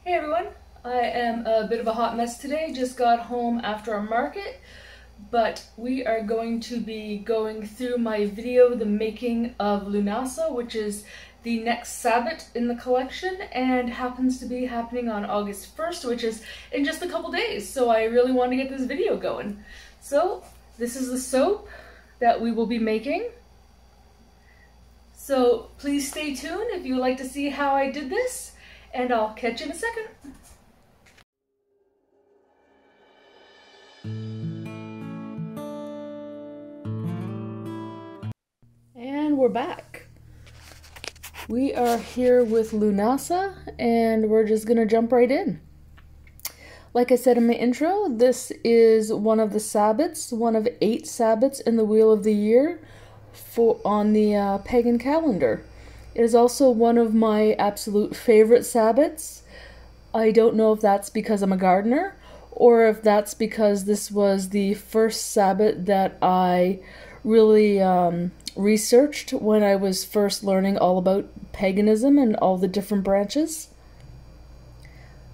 Hey everyone, I am a bit of a hot mess today, just got home after a market, but we are going to be going through my video, the making of Lughnasadh, which is the next Sabbat in the collection and happens to be happening on August 1st, which is in just a couple days, so I really want to get this video going. So this is the soap that we will be making. So please stay tuned if you would like to see how I did this, and I'll catch you in a second. And we're back. We are here with Lughnasadh, and we're just gonna jump right in. Like I said in my intro, this is one of the Sabbats, one of 8 Sabbats in the Wheel of the Year on the pagan calendar. It is also one of my absolute favorite Sabbats. I don't know if that's because I'm a gardener, or if that's because this was the first Sabbat that I really researched when I was first learning all about paganism and all the different branches.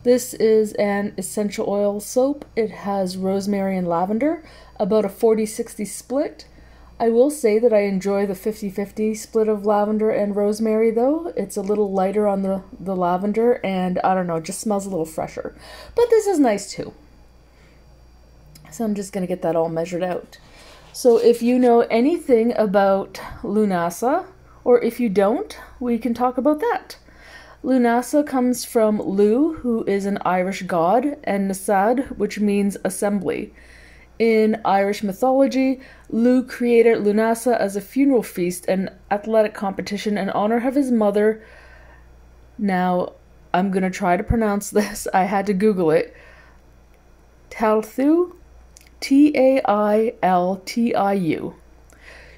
This is an essential oil soap. It has rosemary and lavender, about a 40-60 split. I will say that I enjoy the 50-50 split of lavender and rosemary though. It's a little lighter on the lavender and I don't know, it just smells a little fresher. But this is nice too. So I'm just going to get that all measured out. So if you know anything about Lughnasadh, or if you don't, we can talk about that. Lughnasadh comes from Lu, who is an Irish god, and Nasad, which means assembly. In Irish mythology, Lu created Lughnasadh as a funeral feast and athletic competition in honor of his mother. Now, I'm going to try to pronounce this. I had to Google it. Tailtiu, Tailtiu.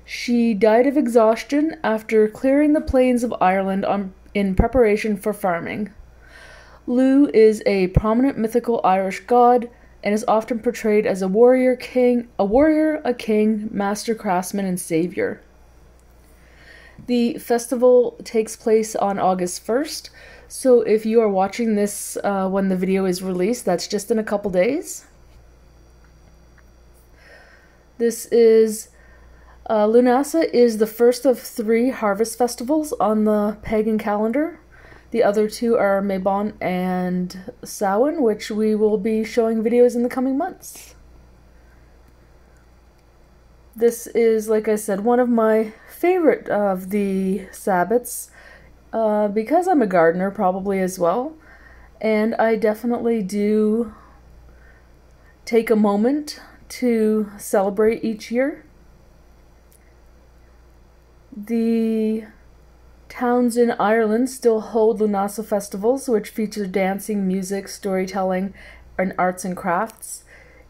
She died of exhaustion after clearing the plains of Ireland in preparation for farming. Lu is a prominent mythical Irish god and is often portrayed as a warrior, a king, master craftsman, and savior. The festival takes place on August 1st, so if you are watching this when the video is released, that's just in a couple days. This is Lughnasadh is the first of 3 harvest festivals on the pagan calendar. The other 2 are Mabon and Samhain, which we will be showing videos in the coming months. This is, like I said, one of my favorite of the Sabbats, because I'm a gardener probably as well, and I definitely do take a moment to celebrate each year. The towns in Ireland still hold Lughnasadh festivals, which feature dancing, music, storytelling, and arts and crafts.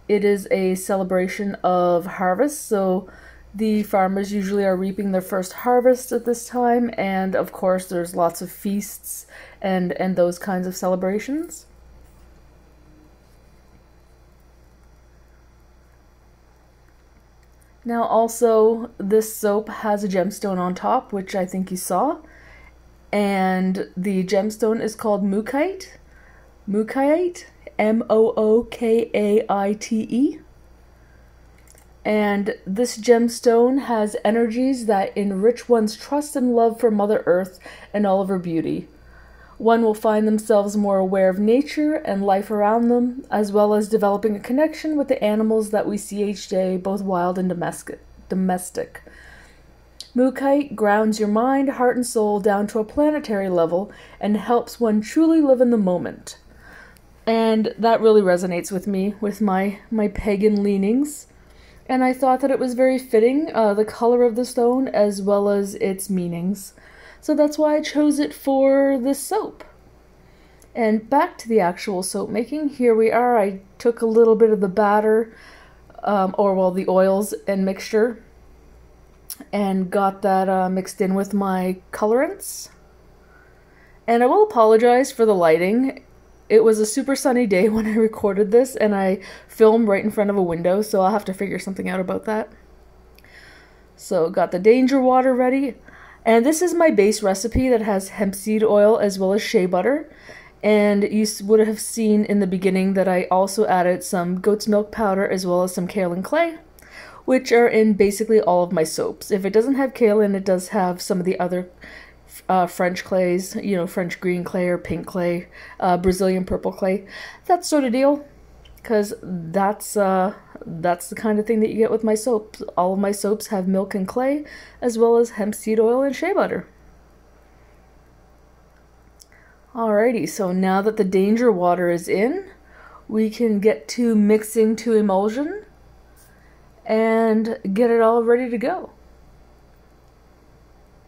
It is a celebration of harvest, so the farmers usually are reaping their first harvest at this time, and of course there's lots of feasts and those kinds of celebrations. Now also, this soap has a gemstone on top, which I think you saw. And the gemstone is called Mookaite. Mookaite. M-O-O-K-A-I-T-E. And this gemstone has energies that enrich one's trust and love for Mother Earth and all of her beauty. One will find themselves more aware of nature and life around them, as well as developing a connection with the animals that we see each day, both wild and domestic. Mookaite grounds your mind, heart, and soul down to a planetary level and helps one truly live in the moment. And that really resonates with me, with my pagan leanings. And I thought that it was very fitting, the color of the stone as well as its meanings. So that's why I chose it for this soap. And back to the actual soap making. Here we are. I took a little bit of the batter, the oils and mixture, and got that mixed in with my colorants. And I will apologize for the lighting. It was a super sunny day when I recorded this, and I filmed right in front of a window, so I'll have to figure something out about that. So got the danger water ready. And this is my base recipe that has hemp seed oil as well as shea butter. And you would have seen in the beginning that I also added some goat's milk powder as well as some kaolin clay, which are in basically all of my soaps. If it doesn't have kaolin, it does have some of the other French clays, you know, French green clay or pink clay, Brazilian purple clay, that sort of deal. Because that's the kind of thing that you get with my soaps. All of my soaps have milk and clay, as well as hemp seed oil and shea butter. Alrighty, so now that the danger water is in, we can get to mixing to emulsion and get it all ready to go.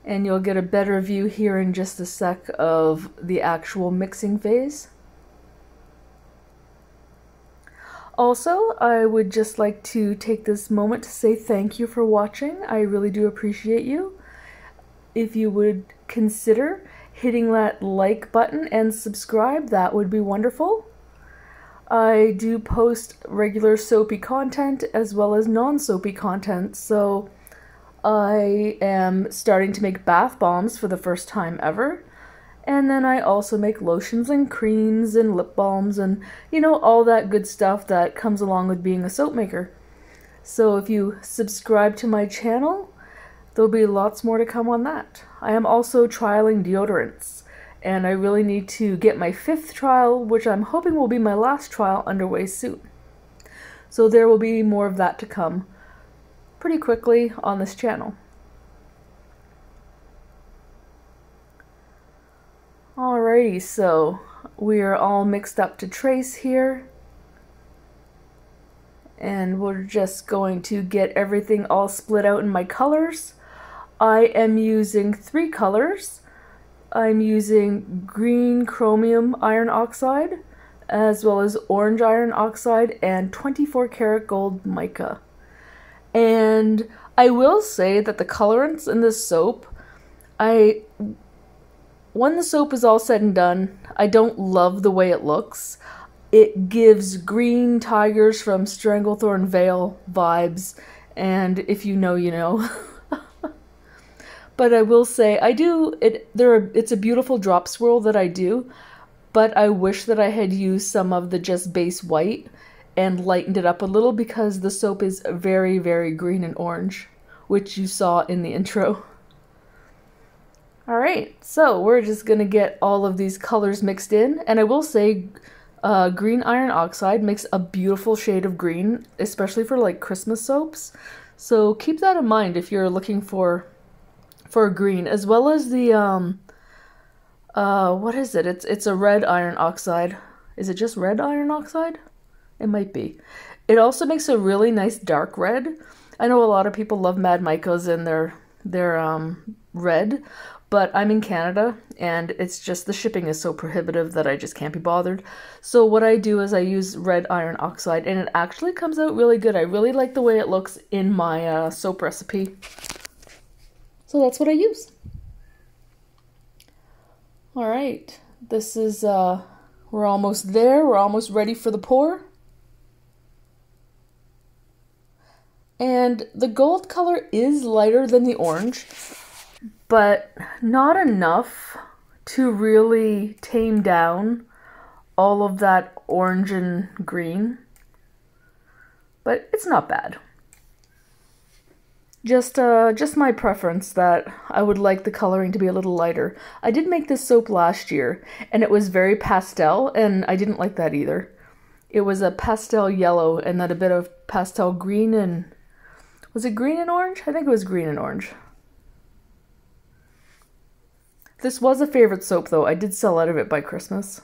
And you'll get a better view here in just a sec of the actual mixing phase. Also, I would just like to take this moment to say thank you for watching. I really do appreciate you. If you would consider hitting that like button and subscribe, that would be wonderful. I do post regular soapy content as well as non-soapy content, so I am starting to make bath bombs for the first time ever. And then I also make lotions and creams and lip balms and, you know, all that good stuff that comes along with being a soap maker. So if you subscribe to my channel, there'll be lots more to come on that. I am also trialing deodorants, and I really need to get my 5th trial, which I'm hoping will be my last trial, underway soon. So there will be more of that to come pretty quickly on this channel. Alrighty, so we are all mixed up to trace here. And we're just going to get everything all split out in my colors. I am using 3 colors. I'm using green chromium iron oxide, as well as orange iron oxide, and 24 karat gold mica. And I will say that the colorants in this soap, when the soap is all said and done, I don't love the way it looks. It gives green tigers from Stranglethorn Vale vibes, and if you know, you know. But I will say, it's a beautiful drop swirl that I do, but I wish that I had used some of the just base white and lightened it up a little, because the soap is very, very green and orange, which you saw in the intro. Alright, so we're just going to get all of these colors mixed in, and I will say green iron oxide makes a beautiful shade of green, especially for like Christmas soaps, so keep that in mind if you're looking for green, as well as the what is it? It's a red iron oxide. Is it just red iron oxide? It might be. It also makes a really nice dark red. I know a lot of people love Mad Micas in their red, but I'm in Canada and it's just the shipping is so prohibitive that I just can't be bothered. So what I do is I use red iron oxide, and it actually comes out really good. I really like the way it looks in my soap recipe. So that's what I use. All right, this is, we're almost there. We're almost ready for the pour. And the gold color is lighter than the orange, but not enough to really tame down all of that orange and green. But it's not bad. Just my preference that I would like the coloring to be a little lighter. I did make this soap last year, and it was very pastel, and I didn't like that either. It was a pastel yellow and then a bit of pastel green and... Was it green and orange? I think it was green and orange. This was a favorite soap, though. I did sell out of it by Christmas.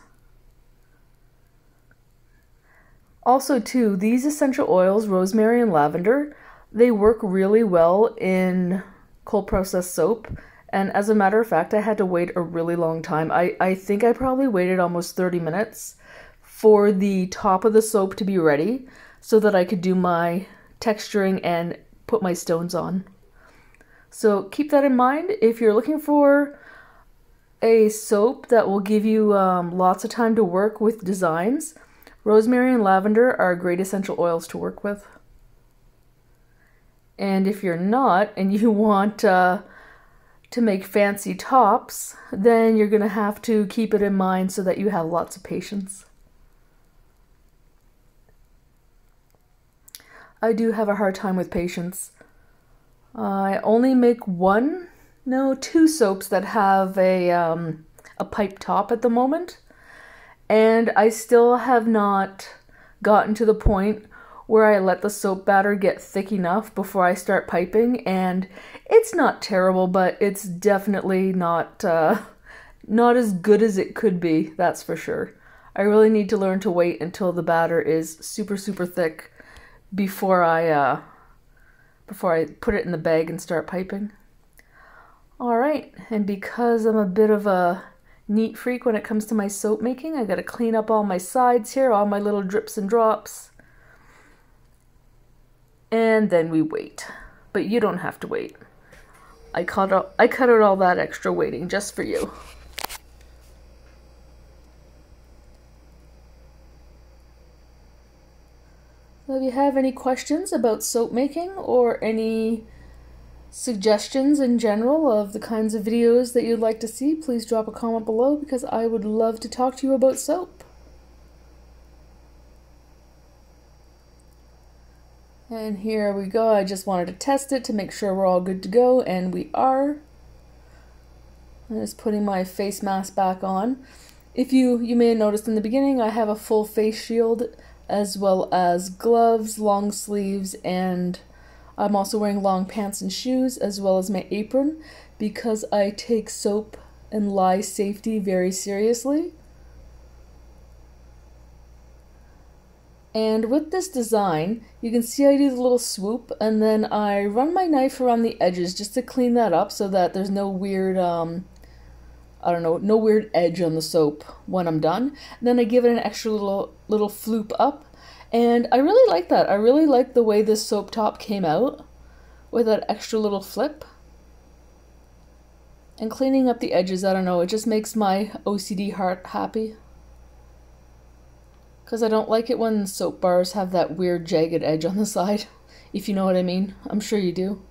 Also, too, these essential oils, rosemary and lavender, they work really well in cold processed soap, and as a matter of fact, I had to wait a really long time. I think I probably waited almost 30 minutes for the top of the soap to be ready so that I could do my texturing and put my stones on. So keep that in mind if you're looking for a soap that will give you lots of time to work with designs. Rosemary and lavender are great essential oils to work with. And if you're not, and you want to make fancy tops, then you're going to have to keep it in mind so that you have lots of patience. I do have a hard time with patience. I only make two soaps that have a pipe top at the moment, and I still have not gotten to the point where I let the soap batter get thick enough before I start piping, and it's not terrible, but it's definitely not as good as it could be, that's for sure. I really need to learn to wait until the batter is super, super thick before I put it in the bag and start piping. Alright, and because I'm a bit of a neat freak when it comes to my soap making, I gotta clean up all my sides here, all my little drips and drops. And then we wait. But you don't have to wait. I cut out all that extra waiting just for you. So if you have any questions about soap making or any suggestions in general of the kinds of videos that you'd like to see, please drop a comment below because I would love to talk to you about soap. And here we go. I just wanted to test it to make sure we're all good to go, and we are. I'm just putting my face mask back on. If you may have noticed in the beginning, I have a full face shield as well as gloves, long sleeves, and I'm also wearing long pants and shoes as well as my apron because I take soap and lye safety very seriously. And with this design, you can see I do the little swoop and then I run my knife around the edges just to clean that up so that there's no weird, no weird edge on the soap when I'm done. And then I give it an extra little floop up. And I really like that. I really like the way this soap top came out with that extra little flip. And cleaning up the edges, I don't know, it just makes my OCD heart happy. Because I don't like it when soap bars have that weird jagged edge on the side, if you know what I mean. I'm sure you do.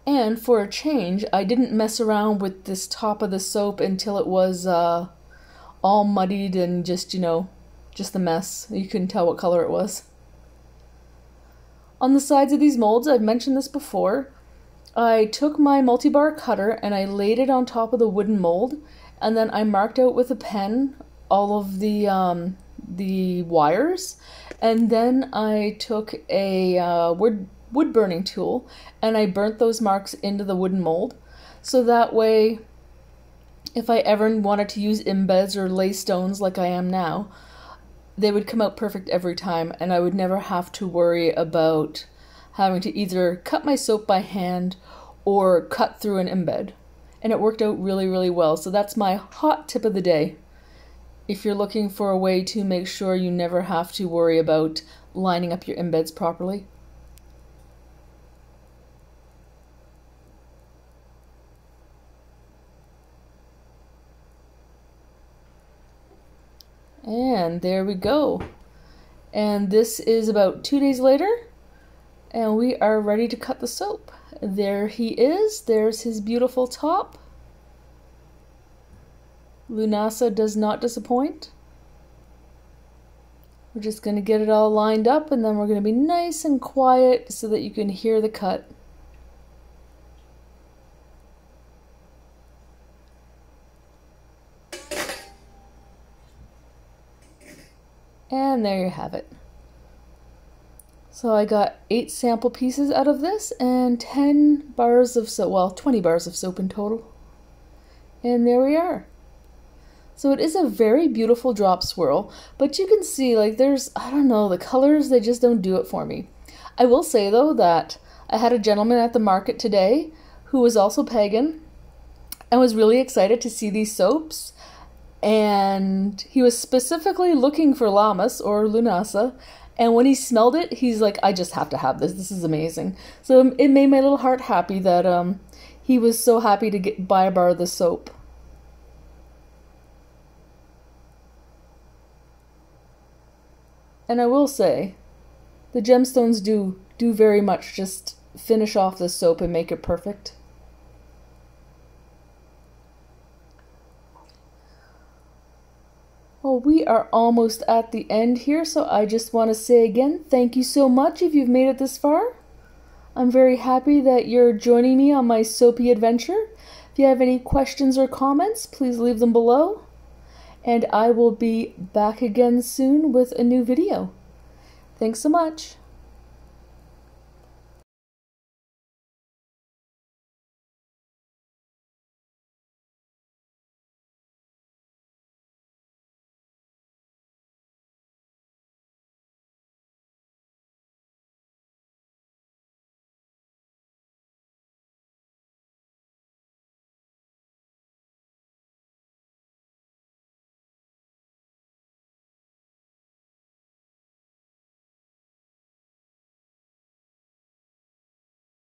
And for a change, I didn't mess around with this top of the soap until it was all muddied and just, just a mess. You couldn't tell what color it was. On the sides of these molds, I've mentioned this before, I took my multi-bar cutter and I laid it on top of the wooden mold, and then I marked out with a pen all of the wires, and then I took a wood burning tool and I burnt those marks into the wooden mold, so that way if I ever wanted to use embeds or lay stones like I am now, they would come out perfect every time and I would never have to worry about having to either cut my soap by hand or cut through an embed. And it worked out really, really well. So that's my hot tip of the day. If you're looking for a way to make sure you never have to worry about lining up your embeds properly. And there we go. And this is about 2 days later. And we are ready to cut the soap. There he is. There's his beautiful top. Lughnasadh does not disappoint. We're just going to get it all lined up and then we're going to be nice and quiet so that you can hear the cut. And there you have it. So I got 8 sample pieces out of this and 10 bars of soap, well, 20 bars of soap in total. And there we are. So it is a very beautiful drop swirl, but you can see like there's, I don't know, the colors, they just don't do it for me. I will say though that I had a gentleman at the market today who was also pagan and was really excited to see these soaps. And he was specifically looking for Lammas or Lughnasadh. And when he smelled it, he's like, I just have to have this. This is amazing. So it made my little heart happy that he was so happy to buy a bar of the soap. And I will say, The gemstones do very much just finish off the soap and make it perfect. Well, we are almost at the end here, so I just want to say again, thank you so much if you've made it this far. I'm very happy that you're joining me on my soapy adventure. If you have any questions or comments, please leave them below. And I will be back again soon with a new video. Thanks so much.